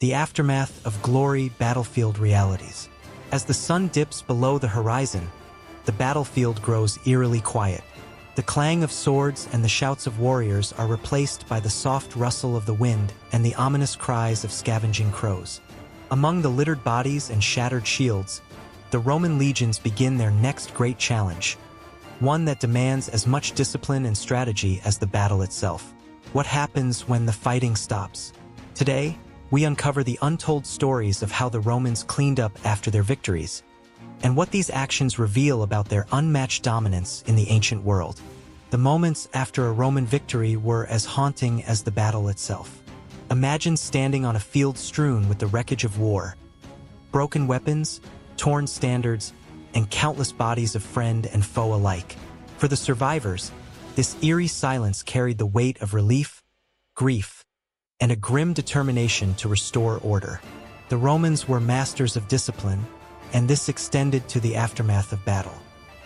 the aftermath of glory battlefield realities. As the sun dips below the horizon, the battlefield grows eerily quiet. The clang of swords and the shouts of warriors are replaced by the soft rustle of the wind and the ominous cries of scavenging crows. Among the littered bodies and shattered shields, the Roman legions begin their next great challenge, one that demands as much discipline and strategy as the battle itself. What happens when the fighting stops? Today, we uncover the untold stories of how the Romans cleaned up after their victories, and what these actions reveal about their unmatched dominance in the ancient world. The moments after a Roman victory were as haunting as the battle itself. Imagine standing on a field strewn with the wreckage of war, broken weapons, torn standards, and countless bodies of friend and foe alike. For the survivors, this eerie silence carried the weight of relief, grief, and a grim determination to restore order. The Romans were masters of discipline, and this extended to the aftermath of battle.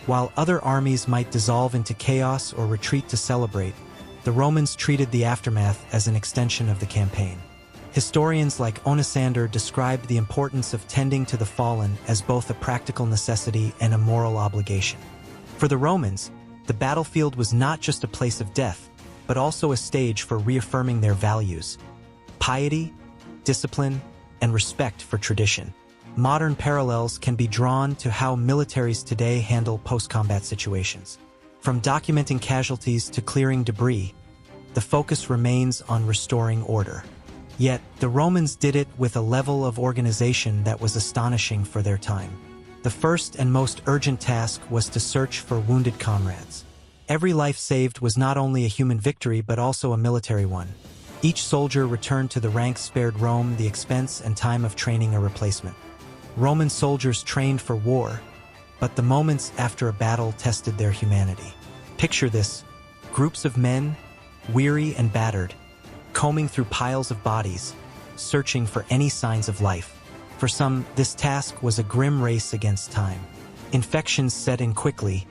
While other armies might dissolve into chaos or retreat to celebrate, the Romans treated the aftermath as an extension of the campaign. Historians like Onisander described the importance of tending to the fallen as both a practical necessity and a moral obligation. For the Romans, the battlefield was not just a place of death, but also a stage for reaffirming their values: piety, discipline, and respect for tradition. Modern parallels can be drawn to how militaries today handle post-combat situations. From documenting casualties to clearing debris, the focus remains on restoring order. Yet, the Romans did it with a level of organization that was astonishing for their time. The first and most urgent task was to search for wounded comrades. Every life saved was not only a human victory but also a military one. Each soldier returned to the ranks spared Rome the expense and time of training a replacement. Roman soldiers trained for war, but the moments after a battle tested their humanity. Picture this: groups of men, weary and battered, combing through piles of bodies, searching for any signs of life. For some, this task was a grim race against time. Infections set in quickly,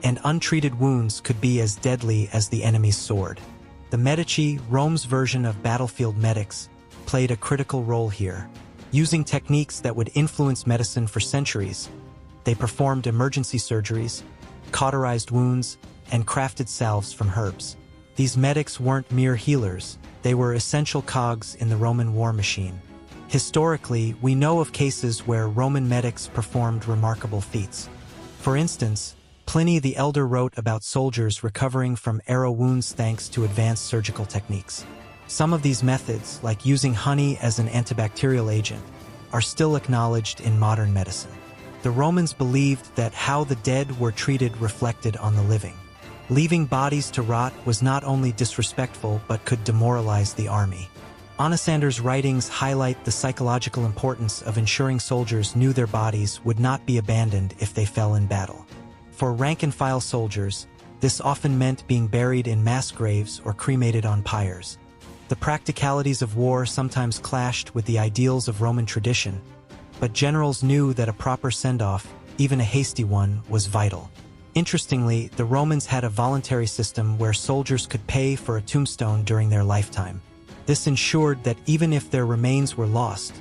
and untreated wounds could be as deadly as the enemy's sword. The Medici, Rome's version of battlefield medics, played a critical role here. Using techniques that would influence medicine for centuries, they performed emergency surgeries, cauterized wounds, and crafted salves from herbs. These medics weren't mere healers, they were essential cogs in the Roman war machine. Historically, we know of cases where Roman medics performed remarkable feats. For instance, Pliny the Elder wrote about soldiers recovering from arrow wounds thanks to advanced surgical techniques. Some of these methods, like using honey as an antibacterial agent, are still acknowledged in modern medicine. The Romans believed that how the dead were treated reflected on the living. Leaving bodies to rot was not only disrespectful but could demoralize the army. Onisander's writings highlight the psychological importance of ensuring soldiers knew their bodies would not be abandoned if they fell in battle. For rank-and-file soldiers, this often meant being buried in mass graves or cremated on pyres. The practicalities of war sometimes clashed with the ideals of Roman tradition, but generals knew that a proper send-off, even a hasty one, was vital. Interestingly, the Romans had a voluntary system where soldiers could pay for a tombstone during their lifetime. This ensured that even if their remains were lost,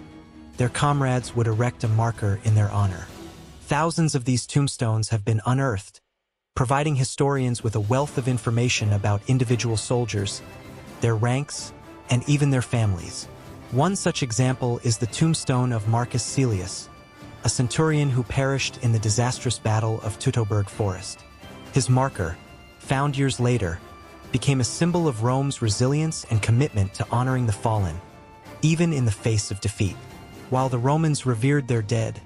their comrades would erect a marker in their honor. Thousands of these tombstones have been unearthed, providing historians with a wealth of information about individual soldiers, their ranks, and even their families. One such example is the tombstone of Marcus Caelius, a centurion who perished in the disastrous Battle of Teutoburg Forest. His marker, found years later, became a symbol of Rome's resilience and commitment to honoring the fallen, even in the face of defeat. While the Romans revered their dead,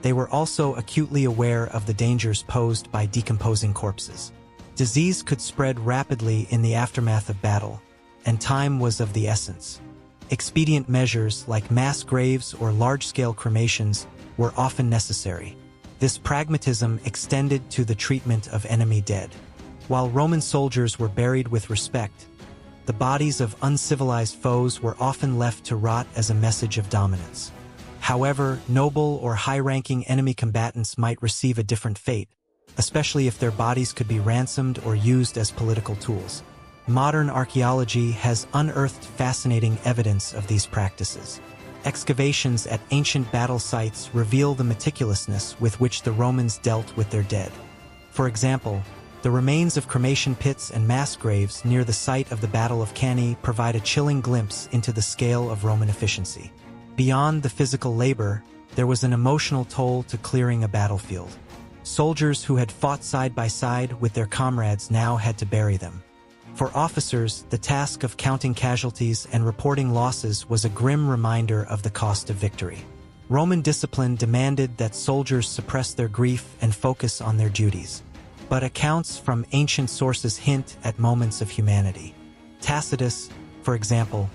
they were also acutely aware of the dangers posed by decomposing corpses. Disease could spread rapidly in the aftermath of battle, and time was of the essence. Expedient measures like mass graves or large-scale cremations were often necessary. This pragmatism extended to the treatment of enemy dead. While Roman soldiers were buried with respect, the bodies of uncivilized foes were often left to rot as a message of dominance. However, noble or high-ranking enemy combatants might receive a different fate, especially if their bodies could be ransomed or used as political tools. Modern archaeology has unearthed fascinating evidence of these practices. Excavations at ancient battle sites reveal the meticulousness with which the Romans dealt with their dead. For example, the remains of cremation pits and mass graves near the site of the Battle of Cannae provide a chilling glimpse into the scale of Roman efficiency. Beyond the physical labor, there was an emotional toll to clearing a battlefield. Soldiers who had fought side by side with their comrades now had to bury them. For officers, the task of counting casualties and reporting losses was a grim reminder of the cost of victory. Roman discipline demanded that soldiers suppress their grief and focus on their duties. But accounts from ancient sources hint at moments of humanity. Tacitus, for example,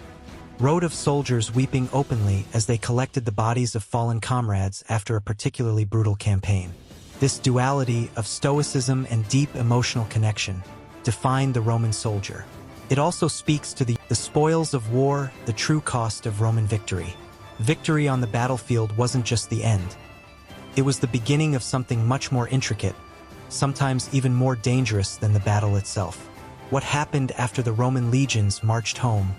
wrote of soldiers weeping openly as they collected the bodies of fallen comrades after a particularly brutal campaign. This duality of stoicism and deep emotional connection defined the Roman soldier. It also speaks to the spoils of war, the true cost of Roman victory. Victory on the battlefield wasn't just the end. It was the beginning of something much more intricate, sometimes even more dangerous than the battle itself. What happened after the Roman legions marched home,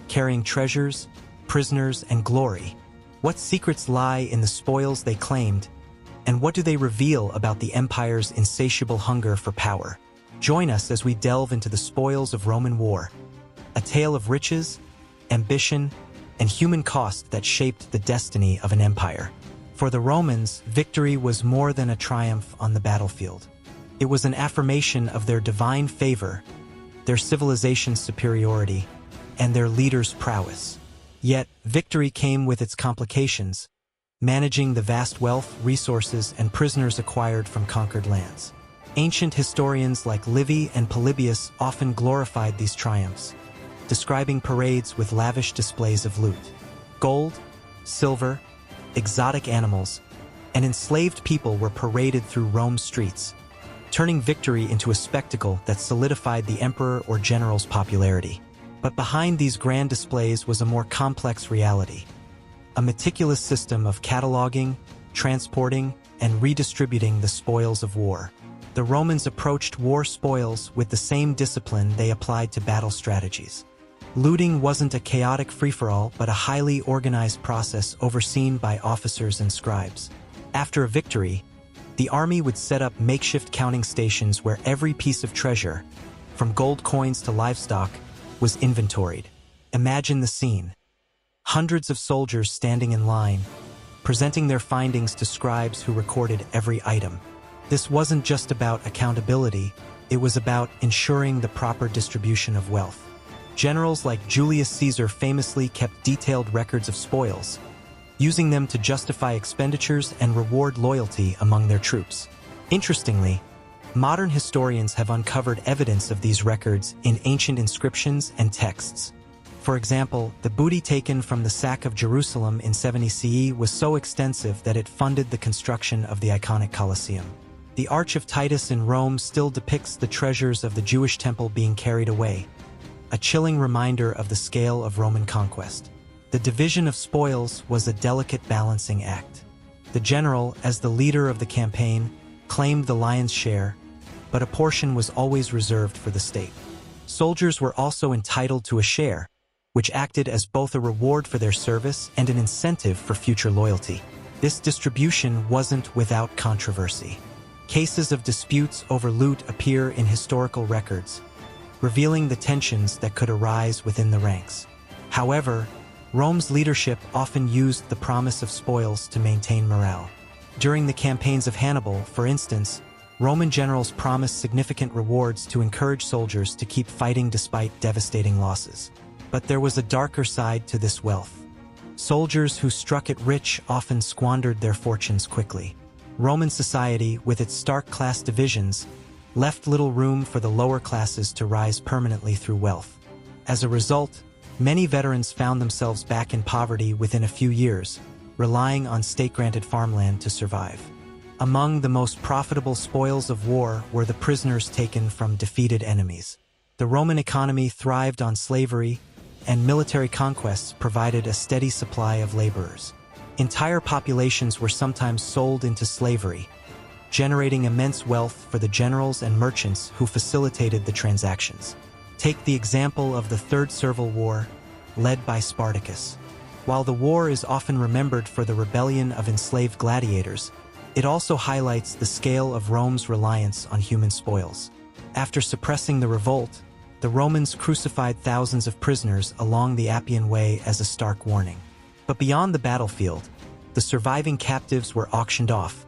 carrying treasures, prisoners, and glory? What secrets lie in the spoils they claimed, and what do they reveal about the empire's insatiable hunger for power? Join us as we delve into the spoils of Roman war, a tale of riches, ambition, and human cost that shaped the destiny of an empire. For the Romans, victory was more than a triumph on the battlefield. It was an affirmation of their divine favor, their civilization's superiority, and their leaders' prowess. Yet, victory came with its complications, managing the vast wealth, resources, and prisoners acquired from conquered lands. Ancient historians like Livy and Polybius often glorified these triumphs, describing parades with lavish displays of loot. Gold, silver, exotic animals, and enslaved people were paraded through Rome's streets, turning victory into a spectacle that solidified the emperor or general's popularity. But behind these grand displays was a more complex reality, a meticulous system of cataloging, transporting, and redistributing the spoils of war. The Romans approached war spoils with the same discipline they applied to battle strategies. Looting wasn't a chaotic free-for-all, but a highly organized process overseen by officers and scribes. After a victory, the army would set up makeshift counting stations where every piece of treasure, from gold coins to livestock, was inventoried. Imagine the scene. Hundreds of soldiers standing in line, presenting their findings to scribes who recorded every item. This wasn't just about accountability, it was about ensuring the proper distribution of wealth. Generals like Julius Caesar famously kept detailed records of spoils, using them to justify expenditures and reward loyalty among their troops. Interestingly, modern historians have uncovered evidence of these records in ancient inscriptions and texts. For example, the booty taken from the sack of Jerusalem in 70 CE was so extensive that it funded the construction of the iconic Colosseum. The Arch of Titus in Rome still depicts the treasures of the Jewish temple being carried away, a chilling reminder of the scale of Roman conquest. The division of spoils was a delicate balancing act. The general, as the leader of the campaign, claimed the lion's share, but a portion was always reserved for the state. Soldiers were also entitled to a share, which acted as both a reward for their service and an incentive for future loyalty. This distribution wasn't without controversy. Cases of disputes over loot appear in historical records, revealing the tensions that could arise within the ranks. However, Rome's leadership often used the promise of spoils to maintain morale. During the campaigns of Hannibal, for instance, Roman generals promised significant rewards to encourage soldiers to keep fighting despite devastating losses. But there was a darker side to this wealth. Soldiers who struck it rich often squandered their fortunes quickly. Roman society, with its stark class divisions, left little room for the lower classes to rise permanently through wealth. As a result, many veterans found themselves back in poverty within a few years, relying on state-granted farmland to survive. Among the most profitable spoils of war were the prisoners taken from defeated enemies. The Roman economy thrived on slavery, and military conquests provided a steady supply of laborers. Entire populations were sometimes sold into slavery, generating immense wealth for the generals and merchants who facilitated the transactions. Take the example of the Third Servile War, led by Spartacus. While the war is often remembered for the rebellion of enslaved gladiators, it also highlights the scale of Rome's reliance on human spoils. After suppressing the revolt, the Romans crucified thousands of prisoners along the Appian Way as a stark warning. But beyond the battlefield, the surviving captives were auctioned off,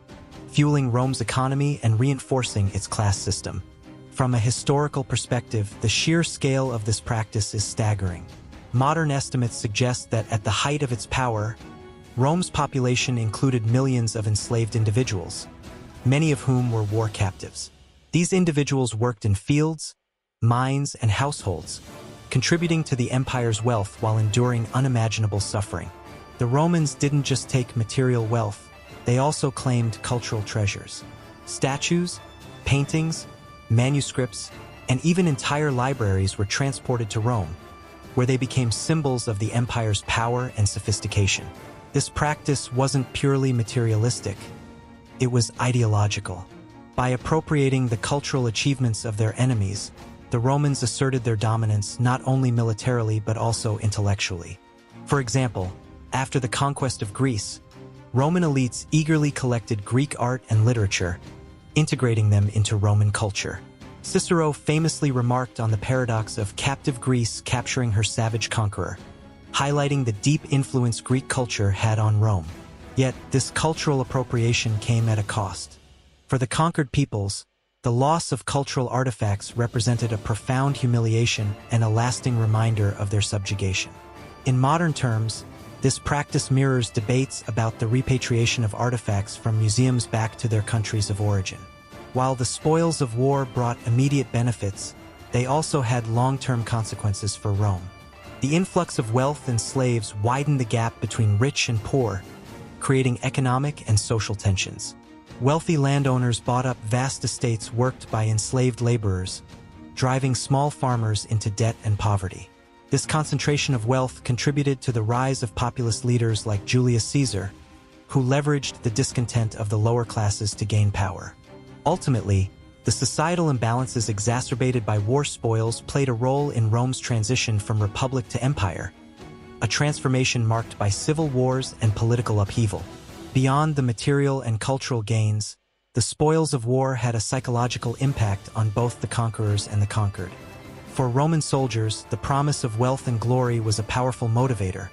fueling Rome's economy and reinforcing its class system. From a historical perspective, the sheer scale of this practice is staggering. Modern estimates suggest that at the height of its power, Rome's population included millions of enslaved individuals, many of whom were war captives. These individuals worked in fields, mines, and households, contributing to the empire's wealth while enduring unimaginable suffering. The Romans didn't just take material wealth, they also claimed cultural treasures. Statues, paintings, manuscripts, and even entire libraries were transported to Rome, where they became symbols of the empire's power and sophistication. This practice wasn't purely materialistic, it was ideological. By appropriating the cultural achievements of their enemies, the Romans asserted their dominance not only militarily but also intellectually. For example, after the conquest of Greece, Roman elites eagerly collected Greek art and literature, integrating them into Roman culture. Cicero famously remarked on the paradox of captive Greece capturing her savage conqueror, highlighting the deep influence Greek culture had on Rome. Yet, this cultural appropriation came at a cost. For the conquered peoples, the loss of cultural artifacts represented a profound humiliation and a lasting reminder of their subjugation. In modern terms, this practice mirrors debates about the repatriation of artifacts from museums back to their countries of origin. While the spoils of war brought immediate benefits, they also had long-term consequences for Rome. The influx of wealth and slaves widened the gap between rich and poor, creating economic and social tensions. Wealthy landowners bought up vast estates worked by enslaved laborers, driving small farmers into debt and poverty. This concentration of wealth contributed to the rise of populist leaders like Julius Caesar, who leveraged the discontent of the lower classes to gain power. Ultimately, the societal imbalances exacerbated by war spoils played a role in Rome's transition from republic to empire, a transformation marked by civil wars and political upheaval. Beyond the material and cultural gains, the spoils of war had a psychological impact on both the conquerors and the conquered. For Roman soldiers, the promise of wealth and glory was a powerful motivator,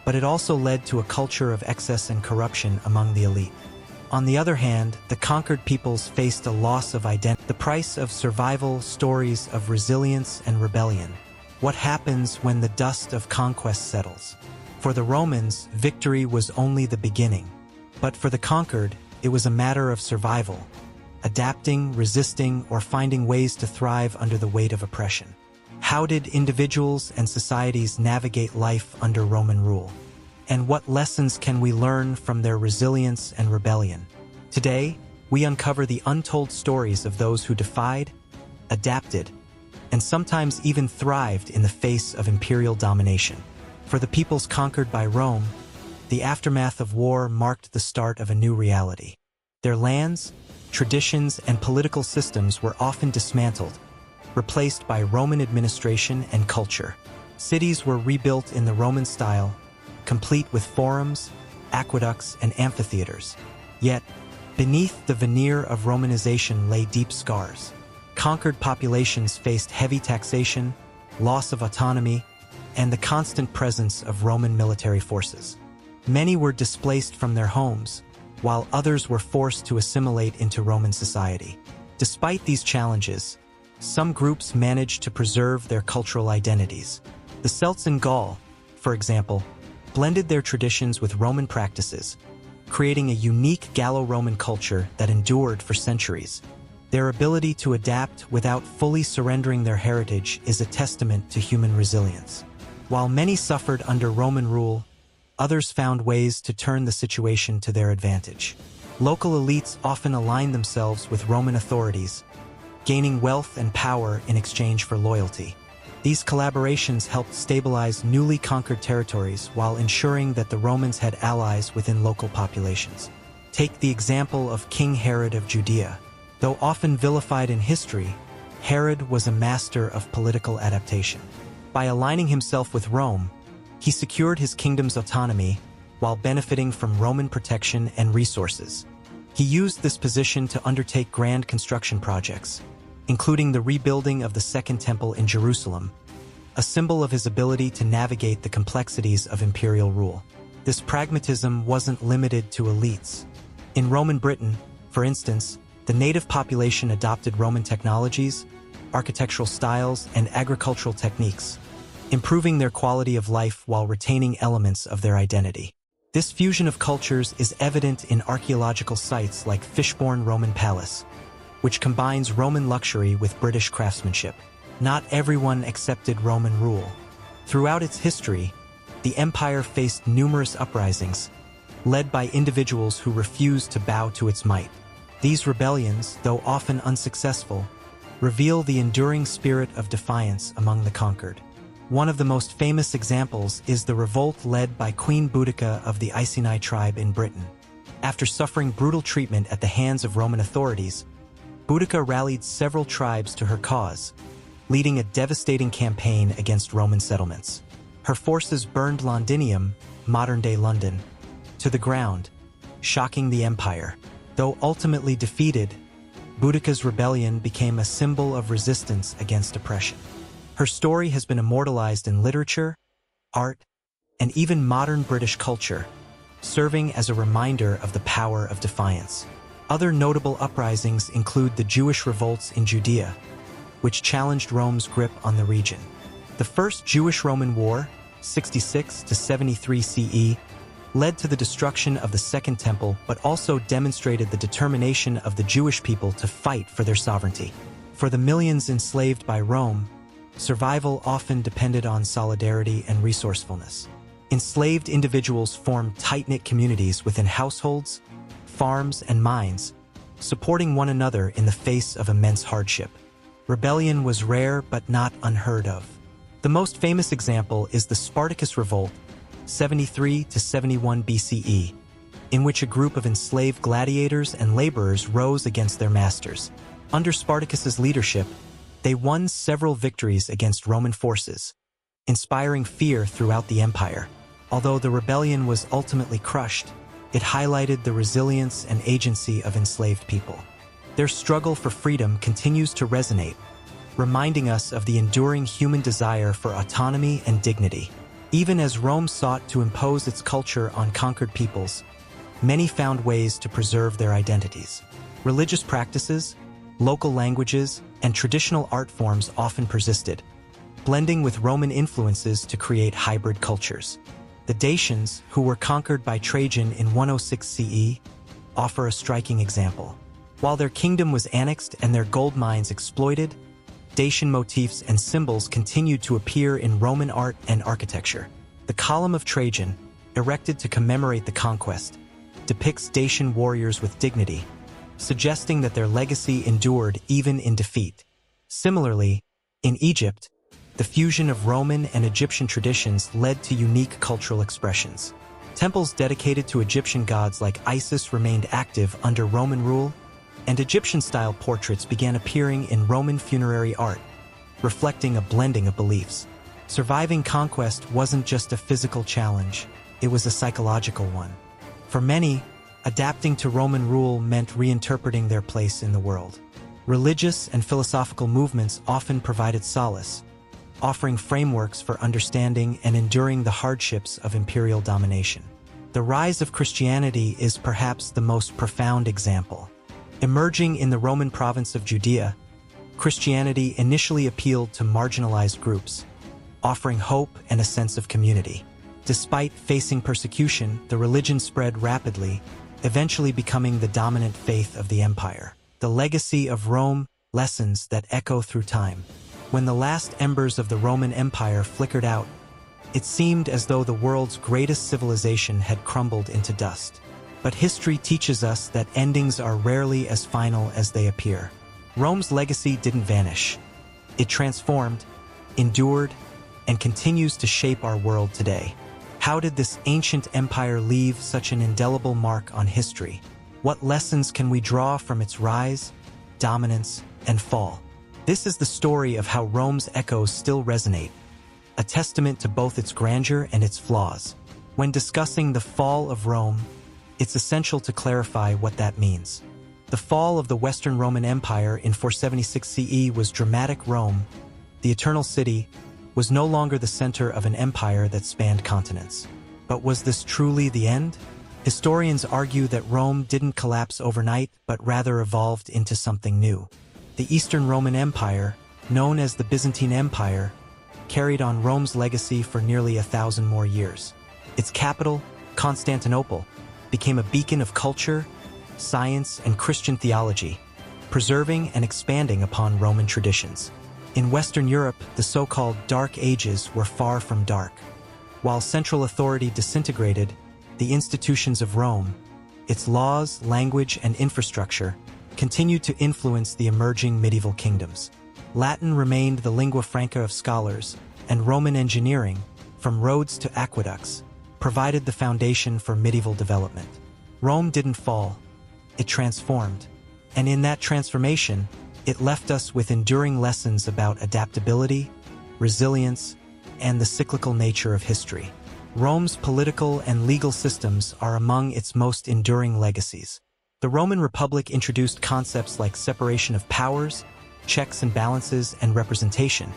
but it also led to a culture of excess and corruption among the elite. On the other hand, the conquered peoples faced a loss of identity. The price of survival, stories of resilience and rebellion. What happens when the dust of conquest settles? For the Romans, victory was only the beginning. But for the conquered, it was a matter of survival, adapting, resisting, or finding ways to thrive under the weight of oppression. How did individuals and societies navigate life under Roman rule? And what lessons can we learn from their resilience and rebellion? Today, we uncover the untold stories of those who defied, adapted, and sometimes even thrived in the face of imperial domination. For the peoples conquered by Rome, the aftermath of war marked the start of a new reality. Their lands, traditions, and political systems were often dismantled, replaced by Roman administration and culture. Cities were rebuilt in the Roman style, complete with forums, aqueducts, and amphitheaters. Yet, beneath the veneer of Romanization lay deep scars. Conquered populations faced heavy taxation, loss of autonomy, and the constant presence of Roman military forces. Many were displaced from their homes, while others were forced to assimilate into Roman society. Despite these challenges, some groups managed to preserve their cultural identities. The Celts in Gaul, for example, blended their traditions with Roman practices, creating a unique Gallo-Roman culture that endured for centuries. Their ability to adapt without fully surrendering their heritage is a testament to human resilience. While many suffered under Roman rule, others found ways to turn the situation to their advantage. Local elites often aligned themselves with Roman authorities, gaining wealth and power in exchange for loyalty. These collaborations helped stabilize newly conquered territories while ensuring that the Romans had allies within local populations. Take the example of King Herod of Judea. Though often vilified in history, Herod was a master of political adaptation. By aligning himself with Rome, He secured his kingdom's autonomy while benefiting from Roman protection and resources. He used this position to undertake grand construction projects, including the rebuilding of the Second Temple in Jerusalem, a symbol of his ability to navigate the complexities of imperial rule. This pragmatism wasn't limited to elites. In Roman Britain, for instance, the native population adopted Roman technologies, architectural styles, and agricultural techniques, improving their quality of life while retaining elements of their identity. This fusion of cultures is evident in archaeological sites like Fishbourne Roman Palace, which combines Roman luxury with British craftsmanship. Not everyone accepted Roman rule. Throughout its history, the empire faced numerous uprisings, led by individuals who refused to bow to its might. These rebellions, though often unsuccessful, reveal the enduring spirit of defiance among the conquered. One of the most famous examples is the revolt led by Queen Boudica of the Iceni tribe in Britain. After suffering brutal treatment at the hands of Roman authorities, Boudica rallied several tribes to her cause, leading a devastating campaign against Roman settlements. Her forces burned Londinium, modern-day London, to the ground, shocking the empire. Though ultimately defeated, Boudica's rebellion became a symbol of resistance against oppression. Her story has been immortalized in literature, art, and even modern British culture, serving as a reminder of the power of defiance. Other notable uprisings include the Jewish revolts in Judea, which challenged Rome's grip on the region. The First Jewish-Roman War, 66 to 73 CE, led to the destruction of the Second Temple but also demonstrated the determination of the Jewish people to fight for their sovereignty. For the millions enslaved by Rome, survival often depended on solidarity and resourcefulness. Enslaved individuals formed tight-knit communities within households, farms, and mines, supporting one another in the face of immense hardship. Rebellion was rare but not unheard of. The most famous example is the Spartacus Revolt, 73 to 71 BCE, in which a group of enslaved gladiators and laborers rose against their masters. Under Spartacus's leadership, they won several victories against Roman forces, inspiring fear throughout the empire. Although the rebellion was ultimately crushed, it highlighted the resilience and agency of enslaved people. Their struggle for freedom continues to resonate, reminding us of the enduring human desire for autonomy and dignity. Even as Rome sought to impose its culture on conquered peoples, many found ways to preserve their identities. Religious practices, local languages, and traditional art forms often persisted, blending with Roman influences to create hybrid cultures. The Dacians, who were conquered by Trajan in 106 CE, offer a striking example. While their kingdom was annexed and their gold mines exploited, Dacian motifs and symbols continued to appear in Roman art and architecture. The Column of Trajan, erected to commemorate the conquest, depicts Dacian warriors with dignity, suggesting that their legacy endured even in defeat. Similarly, in Egypt, the fusion of Roman and Egyptian traditions led to unique cultural expressions. Temples dedicated to Egyptian gods like Isis remained active under Roman rule, and Egyptian-style portraits began appearing in Roman funerary art, reflecting a blending of beliefs. Surviving conquest wasn't just a physical challenge, it was a psychological one. For many, adapting to Roman rule meant reinterpreting their place in the world. Religious and philosophical movements often provided solace, offering frameworks for understanding and enduring the hardships of imperial domination. The rise of Christianity is perhaps the most profound example. Emerging in the Roman province of Judea, Christianity initially appealed to marginalized groups, offering hope and a sense of community. Despite facing persecution, the religion spread rapidly, eventually becoming the dominant faith of the empire. The legacy of Rome, lessons that echo through time. When the last embers of the Roman Empire flickered out, it seemed as though the world's greatest civilization had crumbled into dust. But history teaches us that endings are rarely as final as they appear. Rome's legacy didn't vanish. It transformed, endured, and continues to shape our world today. How did this ancient empire leave such an indelible mark on history? What lessons can we draw from its rise, dominance, and fall? This is the story of how Rome's echoes still resonate, a testament to both its grandeur and its flaws. When discussing the fall of Rome, it's essential to clarify what that means. The fall of the Western Roman Empire in 476 CE was dramatic. Rome, the Eternal City, was no longer the center of an empire that spanned continents. But was this truly the end? Historians argue that Rome didn't collapse overnight, but rather evolved into something new. The Eastern Roman Empire, known as the Byzantine Empire, carried on Rome's legacy for nearly 1,000 more years. Its capital, Constantinople, became a beacon of culture, science, and Christian theology, preserving and expanding upon Roman traditions. In Western Europe, the so-called Dark Ages were far from dark. While central authority disintegrated, the institutions of Rome, its laws, language, and infrastructure, continued to influence the emerging medieval kingdoms. Latin remained the lingua franca of scholars, and Roman engineering, from roads to aqueducts, provided the foundation for medieval development. Rome didn't fall, it transformed. And in that transformation, it left us with enduring lessons about adaptability, resilience, and the cyclical nature of history. Rome's political and legal systems are among its most enduring legacies. The Roman Republic introduced concepts like separation of powers, checks and balances, and representation,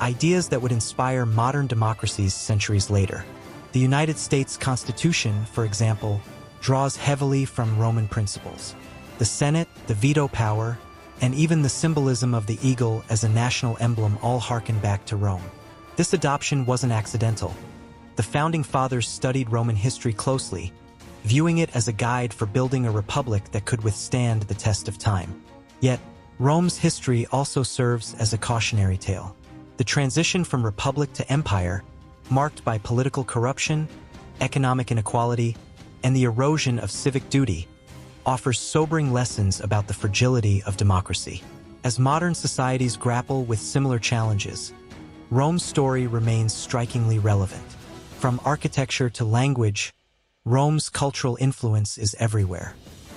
ideas that would inspire modern democracies centuries later. The United States Constitution, for example, draws heavily from Roman principles. The Senate, the veto power, and even the symbolism of the eagle as a national emblem all harken back to Rome. This adoption wasn't accidental. The Founding Fathers studied Roman history closely, viewing it as a guide for building a republic that could withstand the test of time. Yet, Rome's history also serves as a cautionary tale. The transition from republic to empire, marked by political corruption, economic inequality, and the erosion of civic duty, offers sobering lessons about the fragility of democracy. As modern societies grapple with similar challenges, Rome's story remains strikingly relevant. From architecture to language, Rome's cultural influence is everywhere.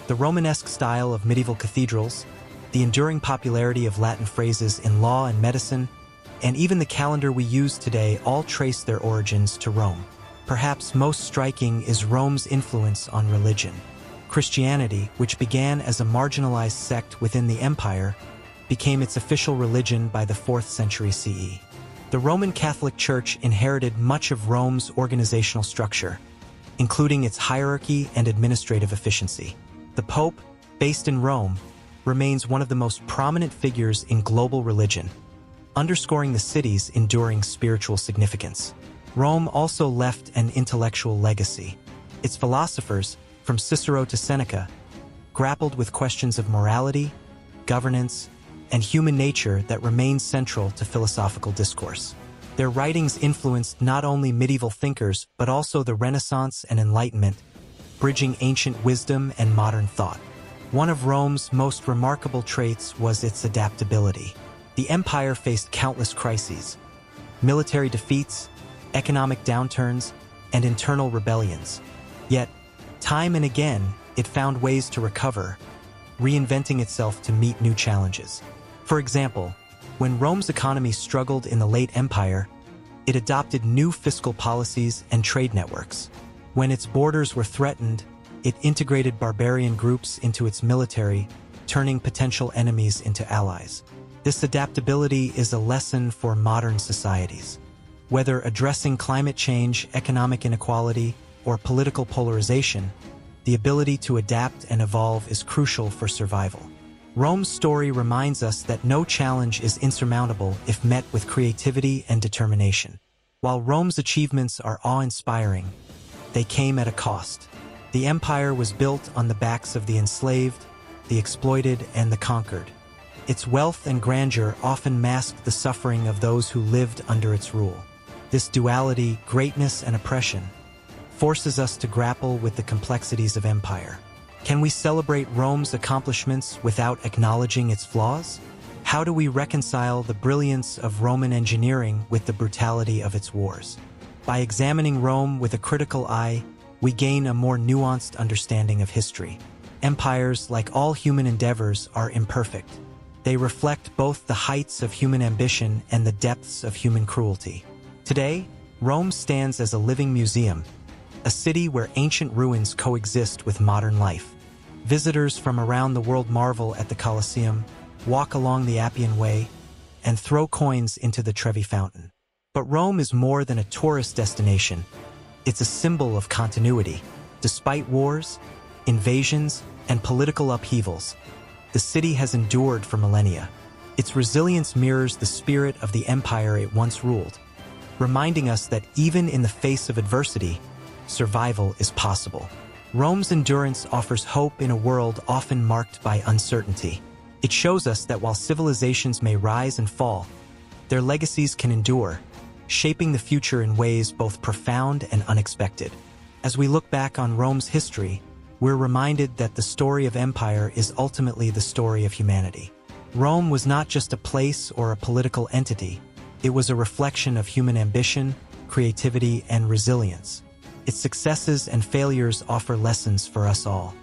The Romanesque style of medieval cathedrals, the enduring popularity of Latin phrases in law and medicine, and even the calendar we use today all trace their origins to Rome. Perhaps most striking is Rome's influence on religion. Christianity, which began as a marginalized sect within the empire, became its official religion by the 4th century CE. The Roman Catholic Church inherited much of Rome's organizational structure, including its hierarchy and administrative efficiency. The Pope, based in Rome, remains one of the most prominent figures in global religion, underscoring the city's enduring spiritual significance. Rome also left an intellectual legacy. Its philosophers, from Cicero to Seneca, grappled with questions of morality, governance, and human nature that remain central to philosophical discourse. Their writings influenced not only medieval thinkers but also the Renaissance and Enlightenment, bridging ancient wisdom and modern thought. One of Rome's most remarkable traits was its adaptability. The empire faced countless crises, military defeats, economic downturns, and internal rebellions. Yet, time and again, it found ways to recover, reinventing itself to meet new challenges. For example, when Rome's economy struggled in the late empire, it adopted new fiscal policies and trade networks. When its borders were threatened, it integrated barbarian groups into its military, turning potential enemies into allies. This adaptability is a lesson for modern societies. Whether addressing climate change, economic inequality, or political polarization, the ability to adapt and evolve is crucial for survival. Rome's story reminds us that no challenge is insurmountable if met with creativity and determination. While Rome's achievements are awe-inspiring, they came at a cost. The empire was built on the backs of the enslaved, the exploited, and the conquered. Its wealth and grandeur often masked the suffering of those who lived under its rule. This duality, greatness and oppression, forces us to grapple with the complexities of empire. Can we celebrate Rome's accomplishments without acknowledging its flaws? How do we reconcile the brilliance of Roman engineering with the brutality of its wars? By examining Rome with a critical eye, we gain a more nuanced understanding of history. Empires, like all human endeavors, are imperfect. They reflect both the heights of human ambition and the depths of human cruelty. Today, Rome stands as a living museum, a city where ancient ruins coexist with modern life. Visitors from around the world marvel at the Colosseum, walk along the Appian Way, and throw coins into the Trevi Fountain. But Rome is more than a tourist destination. It's a symbol of continuity. Despite wars, invasions, and political upheavals, the city has endured for millennia. Its resilience mirrors the spirit of the empire it once ruled, reminding us that even in the face of adversity, survival is possible. Rome's endurance offers hope in a world often marked by uncertainty. It shows us that while civilizations may rise and fall, their legacies can endure, shaping the future in ways both profound and unexpected. As we look back on Rome's history, we're reminded that the story of empire is ultimately the story of humanity. Rome was not just a place or a political entity. It was a reflection of human ambition, creativity, and resilience. Its successes and failures offer lessons for us all.